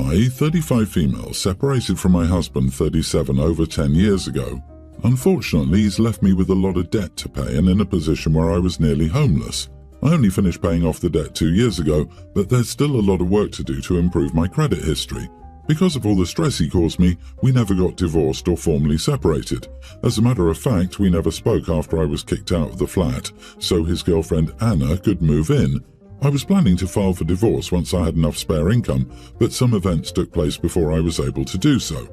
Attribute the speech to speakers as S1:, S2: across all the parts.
S1: I, 35 female, separated from my husband, 37, over 10 years ago. Unfortunately, he's left me with a lot of debt to pay and in a position where I was nearly homeless. I only finished paying off the debt 2 years ago, but there's still a lot of work to do to improve my credit history. Because of all the stress he caused me, we never got divorced or formally separated. As a matter of fact, we never spoke after I was kicked out of the flat, so his girlfriend Anna could move in. I was planning to file for divorce once I had enough spare income, but some events took place before I was able to do so.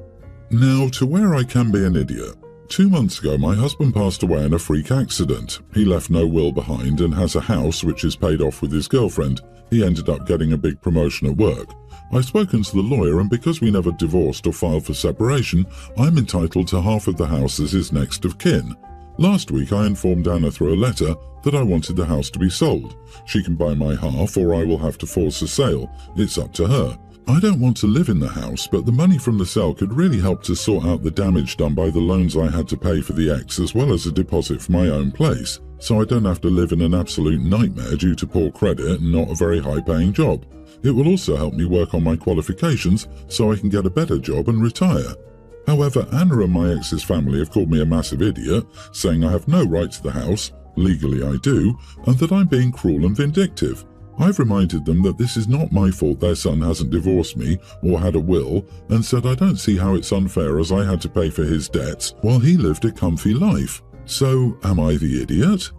S1: Now, to where I can be an idiot. 2 months ago, my husband passed away in a freak accident. He left no will behind and has a house which is paid off with his girlfriend. He ended up getting a big promotion at work. I've spoken to the lawyer, and because we never divorced or filed for separation, I'm entitled to half of the house as his next of kin. Last week, I informed Anna through a letter that I wanted the house to be sold. She can buy my half, or I will have to force a sale. It's up to her. I don't want to live in the house, but the money from the sale could really help to sort out the damage done by the loans I had to pay for the ex, as well as a deposit for my own place, so I don't have to live in an absolute nightmare due to poor credit and not a very high-paying job. It will also help me work on my qualifications so I can get a better job and retire. However, Anna and my ex's family have called me a massive idiot, saying I have no right to the house, legally I do, and that I'm being cruel and vindictive. I've reminded them that this is not my fault their son hasn't divorced me or had a will, and said I don't see how it's unfair as I had to pay for his debts while he lived a comfy life. So, am I the idiot?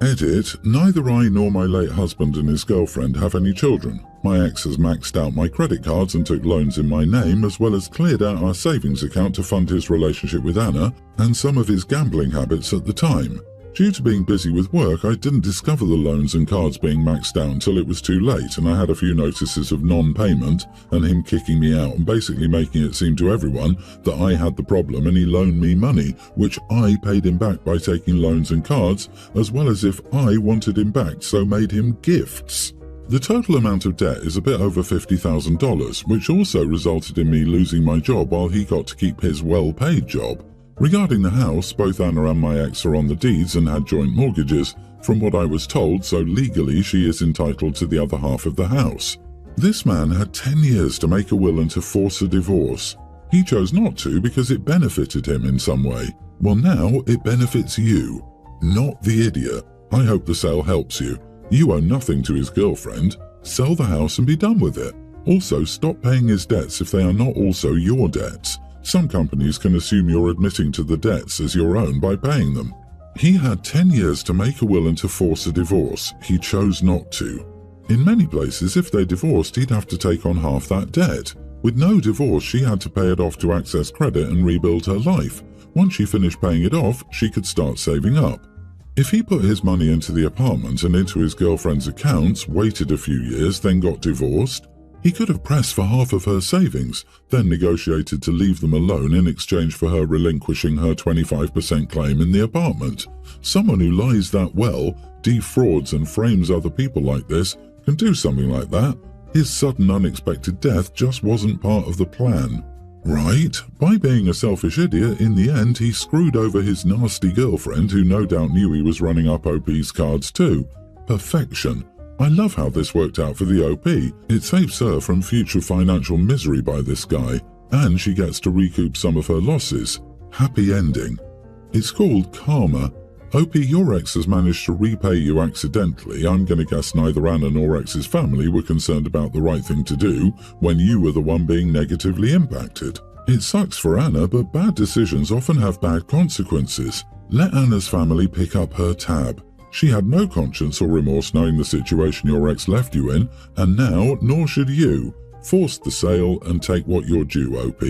S1: Edit, neither I nor my late husband and his girlfriend have any children. My ex has maxed out my credit cards and took loans in my name, as well as cleared out our savings account to fund his relationship with Anna and some of his gambling habits at the time. Due to being busy with work, I didn't discover the loans and cards being maxed out until it was too late, and I had a few notices of non-payment and him kicking me out and basically making it seem to everyone that I had the problem and he loaned me money, which I paid him back by taking loans and cards, as well as if I wanted him back, so made him gifts. The total amount of debt is a bit over $50,000, which also resulted in me losing my job while he got to keep his well-paid job. Regarding the house, both Anna and my ex are on the deeds and had joint mortgages, from what I was told, so legally she is entitled to the other half of the house. This man had 10 years to make a will and to force a divorce. He chose not to because it benefited him in some way. Well, now it benefits you, not the idiot. I hope the sale helps you. You owe nothing to his girlfriend. Sell the house and be done with it. Also, stop paying his debts if they are not also your debts. Some companies can assume you're admitting to the debts as your own by paying them. He had 10 years to make a will and to force a divorce. He chose not to. In many places, if they divorced, he'd have to take on half that debt. With no divorce, she had to pay it off to access credit and rebuild her life. Once she finished paying it off, she could start saving up. If he put his money into the apartment and into his girlfriend's accounts, waited a few years, then got divorced, he could have pressed for half of her savings, then negotiated to leave them alone in exchange for her relinquishing her 25% claim in the apartment. Someone who lies that well, defrauds and frames other people like this, can do something like that. His sudden unexpected death just wasn't part of the plan. Right? By being a selfish idiot, in the end he screwed over his nasty girlfriend who no doubt knew he was running up OP's cards too. Perfection. I love how this worked out for the OP. It saves her from future financial misery by this guy, and she gets to recoup some of her losses. Happy ending. It's called karma. OP, your ex has managed to repay you accidentally. I'm gonna guess neither Anna nor ex's family were concerned about the right thing to do when you were the one being negatively impacted. It sucks for Anna, but bad decisions often have bad consequences. Let Anna's family pick up her tab. She had no conscience or remorse knowing the situation your ex left you in, and now nor should you. Force the sale and take what you're due, OP.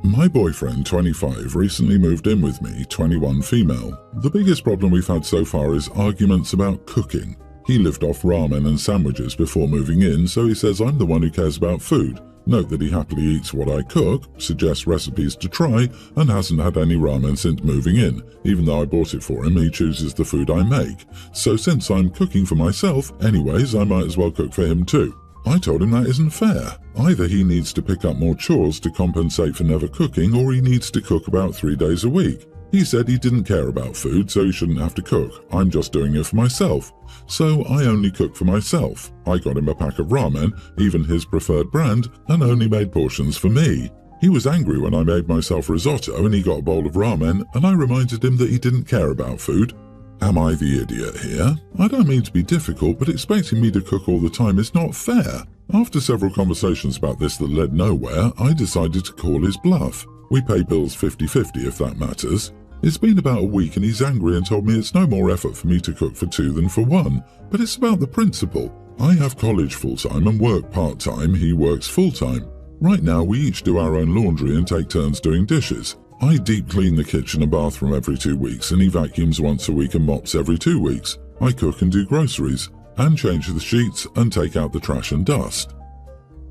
S1: My boyfriend, 25, recently moved in with me, 21, female. The biggest problem we've had so far is arguments about cooking. He lived off ramen and sandwiches before moving in, so he says I'm the one who cares about food. Note that he happily eats what I cook, suggests recipes to try, and hasn't had any ramen since moving in. Even though I bought it for him, he chooses the food I make. So since I'm cooking for myself, anyways, I might as well cook for him too. I told him that isn't fair. Either he needs to pick up more chores to compensate for never cooking, or he needs to cook about 3 days a week. He said he didn't care about food, so he shouldn't have to cook. I'm just doing it for myself. So I only cook for myself. I got him a pack of ramen, even his preferred brand, and only made portions for me. He was angry when I made myself risotto and he got a bowl of ramen, and I reminded him that he didn't care about food. Am I the idiot here? I don't mean to be difficult, but expecting me to cook all the time is not fair. After several conversations about this that led nowhere, I decided to call his bluff. We pay bills 50-50 if that matters. It's been about a week and he's angry and told me it's no more effort for me to cook for two than for one. But it's about the principle. I have college full-time and work part-time, he works full-time. Right now we each do our own laundry and take turns doing dishes. I deep clean the kitchen and bathroom every 2 weeks and he vacuums once a week and mops every 2 weeks. I cook and do groceries, and change the sheets and take out the trash and dust.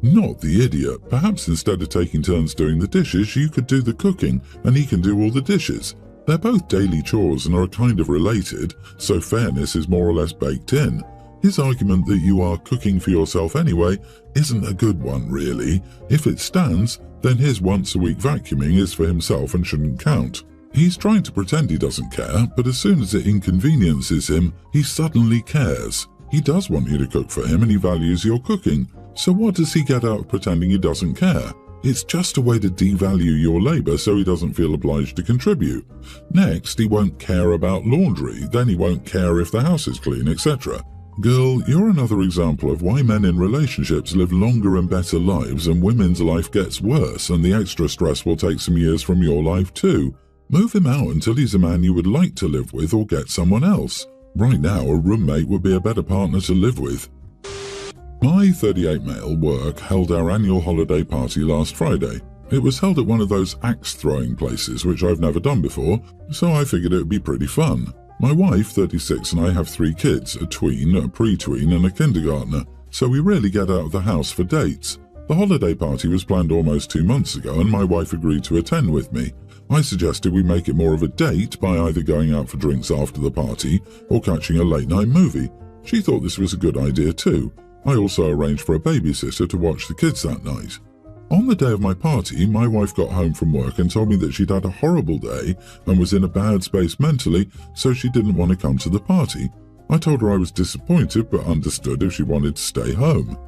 S1: Not the idiot. Perhaps instead of taking turns doing the dishes, you could do the cooking and he can do all the dishes. They're both daily chores and are kind of related, so fairness is more or less baked in. His argument that you are cooking for yourself anyway isn't a good one, really. If it stands, then his once-a-week vacuuming is for himself and shouldn't count. He's trying to pretend he doesn't care, but as soon as it inconveniences him, he suddenly cares. He does want you to cook for him and he values your cooking. So what does he get out of pretending he doesn't care? It's just a way to devalue your labor so he doesn't feel obliged to contribute. Next, he won't care about laundry, then he won't care if the house is clean, etc. Girl, you're another example of why men in relationships live longer and better lives and women's life gets worse, and the extra stress will take some years from your life too. Move him out until he's a man you would like to live with, or get someone else. Right now, a roommate would be a better partner to live with. My 38 male work held our annual holiday party last Friday. It was held at one of those axe-throwing places, which I've never done before, so I figured it would be pretty fun. My wife, 36, and I have 3 kids, a tween, a pre-tween, and a kindergartner, so we rarely get out of the house for dates. The holiday party was planned almost 2 months ago, and my wife agreed to attend with me. I suggested we make it more of a date by either going out for drinks after the party or catching a late-night movie. She thought this was a good idea too. I also arranged for a babysitter to watch the kids that night. On the day of my party, my wife got home from work and told me that she'd had a horrible day and was in a bad space mentally, so she didn't want to come to the party. I told her I was disappointed but understood if she wanted to stay home.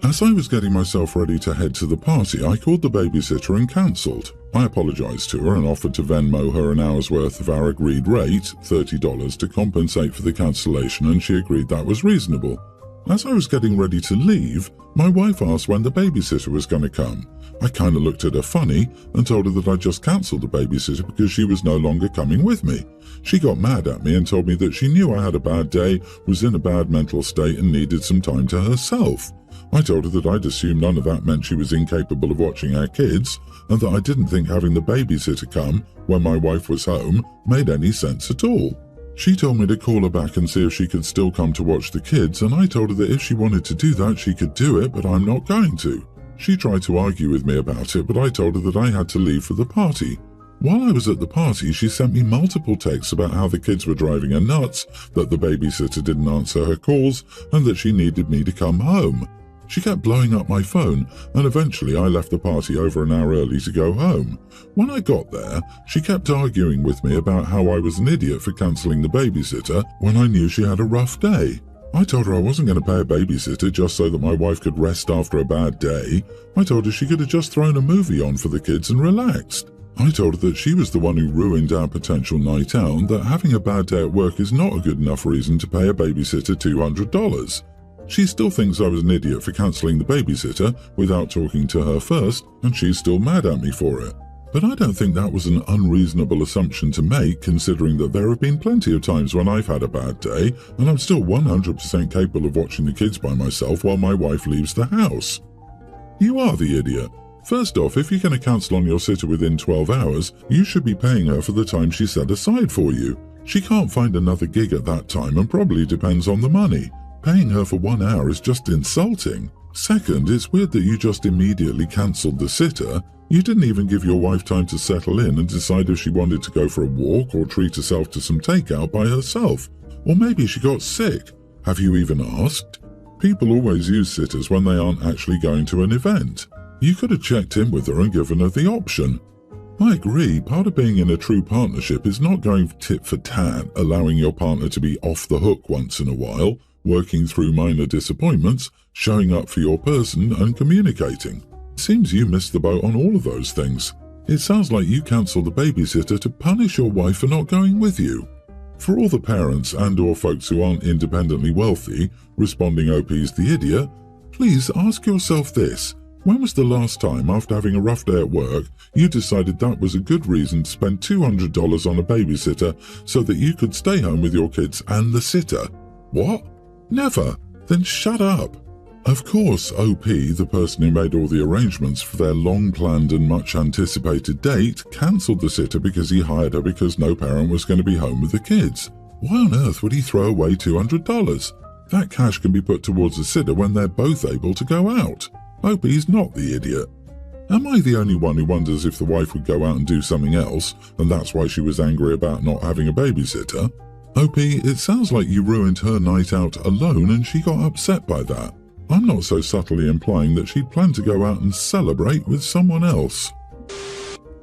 S1: As I was getting myself ready to head to the party, I called the babysitter and cancelled. I apologized to her and offered to Venmo her an hour's worth of our agreed rate, $30, to compensate for the cancellation, and she agreed that was reasonable. As I was getting ready to leave, my wife asked when the babysitter was going to come. I kind of looked at her funny and told her that I just cancelled the babysitter because she was no longer coming with me. She got mad at me and told me that she knew I had a bad day, was in a bad mental state and needed some time to herself. I told her that I'd assumed none of that meant she was incapable of watching our kids, and that I didn't think having the babysitter come when my wife was home made any sense at all. She told me to call her back and see if she could still come to watch the kids, and I told her that if she wanted to do that, she could do it, but I'm not going to. She tried to argue with me about it, but I told her that I had to leave for the party. While I was at the party, she sent me multiple texts about how the kids were driving her nuts, that the babysitter didn't answer her calls, and that she needed me to come home. She kept blowing up my phone, and eventually I left the party over an hour early to go home. When I got there, she kept arguing with me about how I was an idiot for cancelling the babysitter when I knew she had a rough day. I told her I wasn't going to pay a babysitter just so that my wife could rest after a bad day. I told her she could have just thrown a movie on for the kids and relaxed. I told her that she was the one who ruined our potential night out, and that having a bad day at work is not a good enough reason to pay a babysitter $200. She still thinks I was an idiot for cancelling the babysitter without talking to her first, and she's still mad at me for it. But I don't think that was an unreasonable assumption to make, considering that there have been plenty of times when I've had a bad day, and I'm still 100% capable of watching the kids by myself while my wife leaves the house. You are the idiot. First off, if you're going to cancel on your sitter within 12 hours, you should be paying her for the time she set aside for you. She can't find another gig at that time and probably depends on the money. Paying her for 1 hour is just insulting. Second, it's weird that you just immediately cancelled the sitter. You didn't even give your wife time to settle in and decide if she wanted to go for a walk or treat herself to some takeout by herself. Or maybe she got sick. Have you even asked? People always use sitters when they aren't actually going to an event. You could have checked in with her and given her the option. I agree, part of being in a true partnership is not going tit for tat, allowing your partner to be off the hook once in a while, working through minor disappointments, showing up for your person and communicating. It seems you missed the boat on all of those things. It sounds like you cancelled the babysitter to punish your wife for not going with you. For all the parents and/or folks who aren't independently wealthy responding OP's the idiot, please ask yourself this. When was the last time, after having a rough day at work, you decided that was a good reason to spend $200 on a babysitter so that you could stay home with your kids and the sitter? What? Never. Then shut up. Of course, OP, the person who made all the arrangements for their long-planned and much-anticipated date, cancelled the sitter because he hired her because no parent was going to be home with the kids. Why on earth would he throw away $200? That cash can be put towards the sitter when they're both able to go out. OP's not the idiot. Am I the only one who wonders if the wife would go out and do something else, and that's why she was angry about not having a babysitter? OP, it sounds like you ruined her night out alone and she got upset by that. I'm not so subtly implying that she'd planned to go out and celebrate with someone else.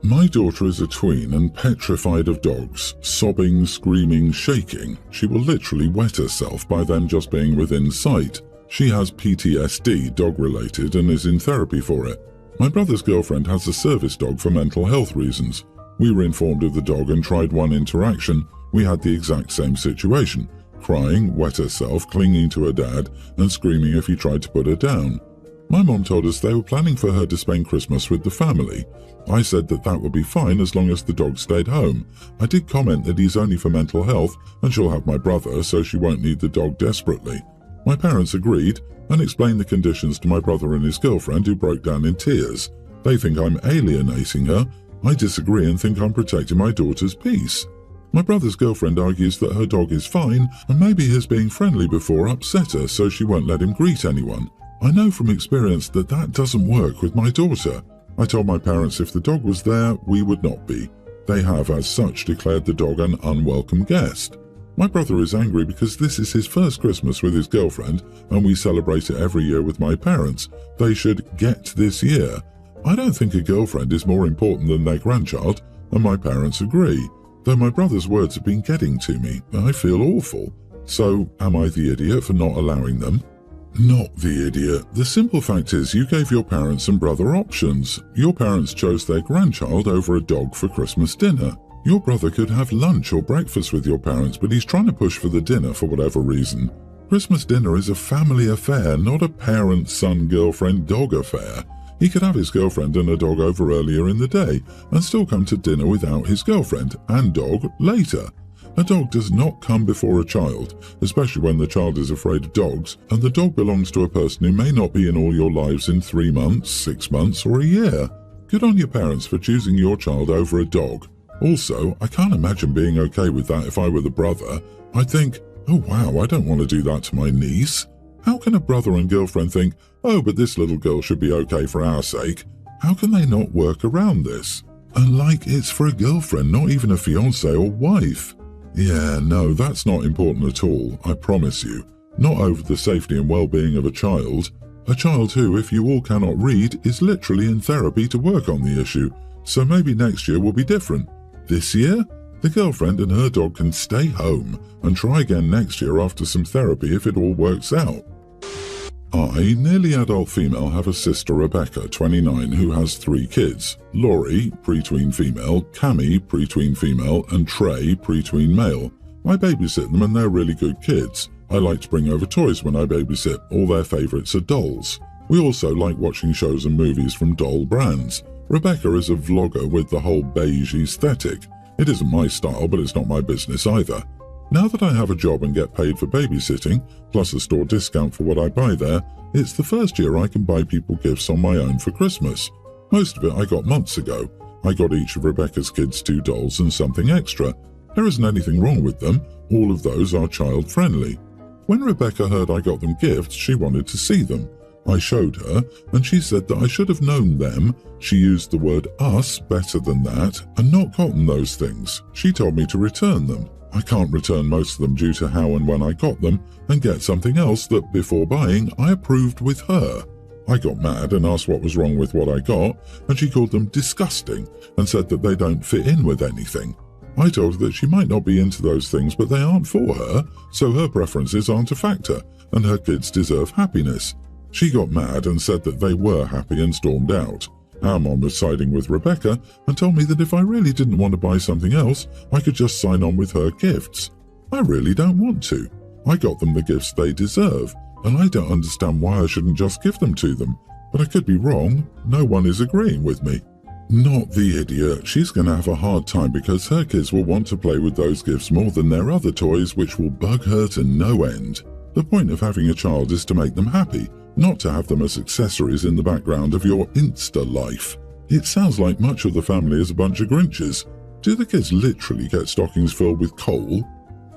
S1: My daughter is a tween and petrified of dogs, sobbing, screaming, shaking. She will literally wet herself by them just being within sight. She has PTSD, dog-related, and is in therapy for it. My brother's girlfriend has a service dog for mental health reasons. We were informed of the dog and tried one interaction. We had the exact same situation. Crying, wet herself, clinging to her dad, and screaming if he tried to put her down. My mom told us they were planning for her to spend Christmas with the family. I said that would be fine as long as the dog stayed home. I did comment that he's only for mental health and she'll have my brother so she won't need the dog desperately. My parents agreed and explained the conditions to my brother and his girlfriend, who broke down in tears. They think I'm alienating her. I disagree and think I'm protecting my daughter's peace. My brother's girlfriend argues that her dog is fine and maybe his being friendly before upset her so she won't let him greet anyone. I know from experience that doesn't work with my daughter. I told my parents if the dog was there, we would not be. They have as such declared the dog an unwelcome guest. My brother is angry because this is his first Christmas with his girlfriend and we celebrate it every year with my parents. They should get this year. I don't think a girlfriend is more important than their grandchild, and my parents agree. Though my brother's words have been getting to me, I feel awful. So, am I the idiot for not allowing them? Not the idiot. The simple fact is you gave your parents and brother options. Your parents chose their grandchild over a dog for Christmas dinner. Your brother could have lunch or breakfast with your parents, but he's trying to push for the dinner for whatever reason. Christmas dinner is a family affair, not a parent, son, girlfriend, dog affair. He could have his girlfriend and a dog over earlier in the day and still come to dinner without his girlfriend and dog later. A dog does not come before a child, especially when the child is afraid of dogs, and the dog belongs to a person who may not be in all your lives in 3 months, 6 months, or a year. Good on your parents for choosing your child over a dog. Also, I can't imagine being okay with that if I were the brother. I'd think, oh wow, I don't want to do that to my niece. How can a brother and girlfriend think, oh, but this little girl should be okay for our sake? How can they not work around this? And like it's for a girlfriend, not even a fiancé or wife. Yeah, no, that's not important at all, I promise you. Not over the safety and well-being of a child. A child who, if you all cannot read, is literally in therapy to work on the issue. So maybe next year will be different. This year, the girlfriend and her dog can stay home and try again next year after some therapy if it all works out. I, nearly adult female, have a sister Rebecca, 29, who has 3 kids. Laurie, pre-tween female, Cammy, pre-tween female, and Trey, pre-tween male. I babysit them and they're really good kids. I like to bring over toys when I babysit. All their favourites are dolls. We also like watching shows and movies from doll brands. Rebecca is a vlogger with the whole beige aesthetic. It isn't my style, but it's not my business either. Now that I have a job and get paid for babysitting, plus a store discount for what I buy there, it's the first year I can buy people gifts on my own for Christmas. Most of it I got months ago. I got each of Rebecca's kids 2 dolls and something extra. There isn't anything wrong with them. All of those are child-friendly. When Rebecca heard I got them gifts, she wanted to see them. I showed her, and she said that I should have known them. She used the word us better than that, and not gotten those things. She told me to return them. I can't return most of them due to how and when I got them, and get something else that, before buying, I approved with her. I got mad and asked what was wrong with what I got, and she called them disgusting and said that they don't fit in with anything. I told her that she might not be into those things, but they aren't for her, so her preferences aren't a factor, and her kids deserve happiness. She got mad and said that they were happy and stormed out. Our mom was siding with Rebecca and told me that if I really didn't want to buy something else, I could just sign on with her gifts. I really don't want to. I got them the gifts they deserve, and I don't understand why I shouldn't just give them to them. But I could be wrong. No one is agreeing with me. Not the idiot. She's going to have a hard time because her kids will want to play with those gifts more than their other toys, which will bug her to no end. The point of having a child is to make them happy, not to have them as accessories in the background of your Insta life. It sounds like much of the family is a bunch of Grinches. Do the kids literally get stockings filled with coal?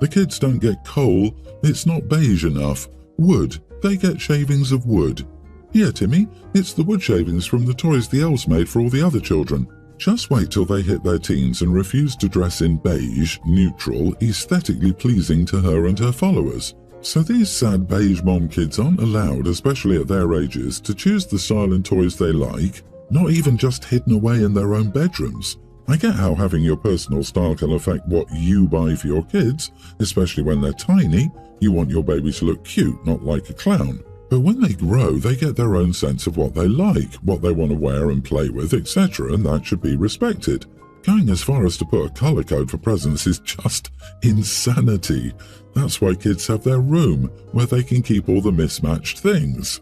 S1: The kids don't get coal. It's not beige enough. Wood. They get shavings of wood. Here, Timmy, it's the wood shavings from the toys the elves made for all the other children. Just wait till they hit their teens and refuse to dress in beige, neutral, aesthetically pleasing to her and her followers. So these sad beige mom kids aren't allowed, especially at their ages, to choose the style and toys they like, not even just hidden away in their own bedrooms. I get how having your personal style can affect what you buy for your kids, especially when they're tiny. You want your baby to look cute, not like a clown. But when they grow, they get their own sense of what they like, what they want to wear and play with, etc., and that should be respected. Going as far as to put a color code for presents is just insanity. That's why kids have their room, where they can keep all the mismatched things.